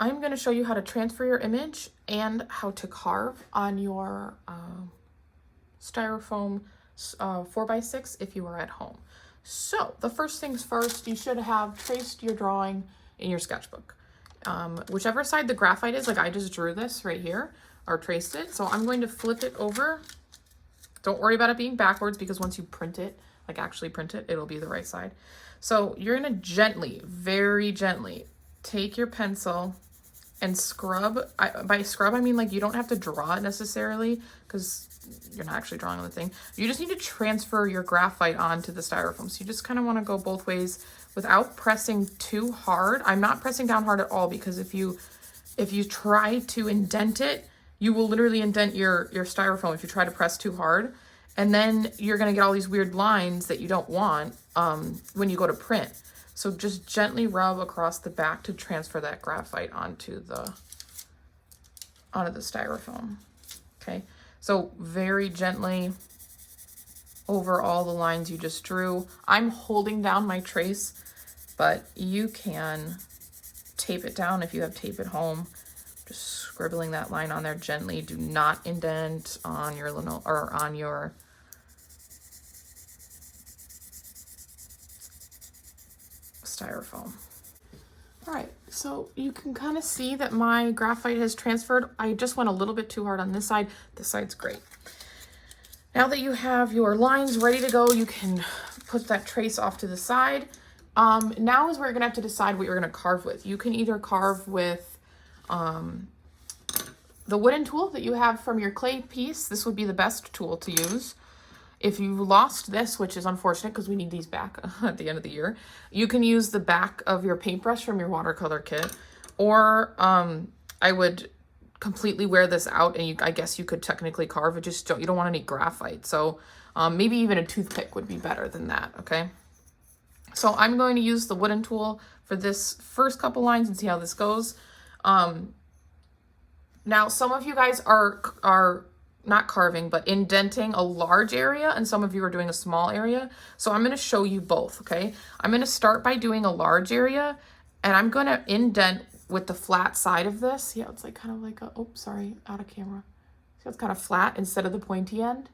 I'm going to show you how to transfer your image and how to carve on your styrofoam 4x6 if you are at home. So the first things first, you should have traced your drawing in your sketchbook. Whichever side the graphite is, like I just drew this right here or traced it. So I'm going to flip it over. Don't worry about it being backwards because once you print it, like actually print it, it'll be the right side. So you're gonna gently, very gently take your pencil and scrub. By scrub, I mean like you don't have to draw it necessarily because you're not actually drawing on the thing. You just need to transfer your graphite onto the styrofoam. So you just kind of want to go both ways without pressing too hard. I'm not pressing down hard at all because if you try to indent it, you will literally indent your styrofoam if you try to press too hard. And then you're going to get all these weird lines that you don't want when you go to print. So just gently rub across the back to transfer that graphite onto the styrofoam. Okay, so very gently over all the lines you just drew. I'm holding down my trace, but you can tape it down if you have tape at home. Just scribbling that line on there gently. Do not indent on your on your styrofoam. All right, so you can kind of see that my graphite has transferred. I just went a little bit too hard on this side. This side's great. Now that you have your lines ready to go, you can put that trace off to the side. Now is where you're gonna have to decide what you're gonna carve with. You can either carve with the wooden tool that you have from your clay piece. This would be the best tool to use. If you lost this, which is unfortunate because we need these back at the end of the year, you can use the back of your paintbrush from your watercolor kit. Or I would completely wear this out and I guess you could technically carve it, you don't want any graphite. So maybe even a toothpick would be better than that, okay? So I'm going to use the wooden tool for this first couple lines and see how this goes. Now, some of you guys are not carving, but indenting a large area, and some of you are doing a small area. So I'm going to show you both, okay? I'm going to start by doing a large area, and I'm going to indent with the flat side of this. Yeah, it's like kind of like a, oops, sorry, out of camera. So it's kind of flat instead of the pointy end.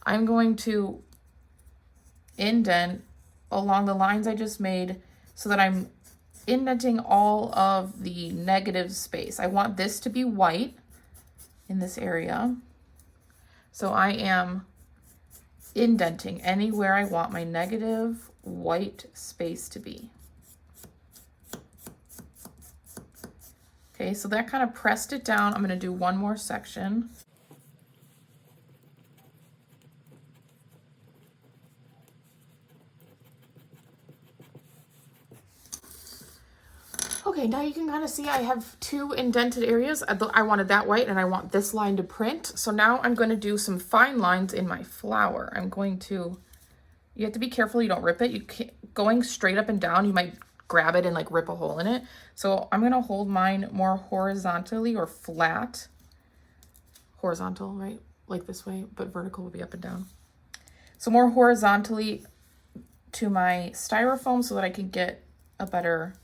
I'm going to indent along the lines I just made so that I'm indenting all of the negative space. I want this to be white in this area. So I am indenting anywhere I want my negative white space to be. Okay, so that kind of pressed it down. I'm going to do one more section. Okay, now you can kind of see I have two indented areas. I wanted that white and I want this line to print. So now I'm going to do some fine lines in my flower. You have to be careful you don't rip it. You can't, going straight up and down, you might grab it and like rip a hole in it. So I'm going to hold mine more horizontally or flat. Horizontal, right? Like this way, but vertical will be up and down. So more horizontally to my styrofoam so that I can get a better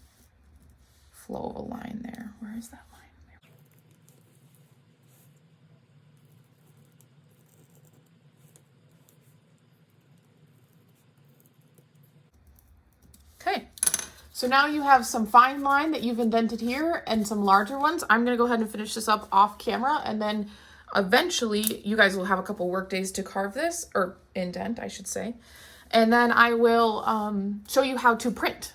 flow of a line there. Where is that line? Okay, so now you have some fine line that you've indented here and some larger ones. I'm gonna go ahead and finish this up off camera, and then eventually you guys will have a couple work days to carve this, or indent, I should say. And then I will show you how to print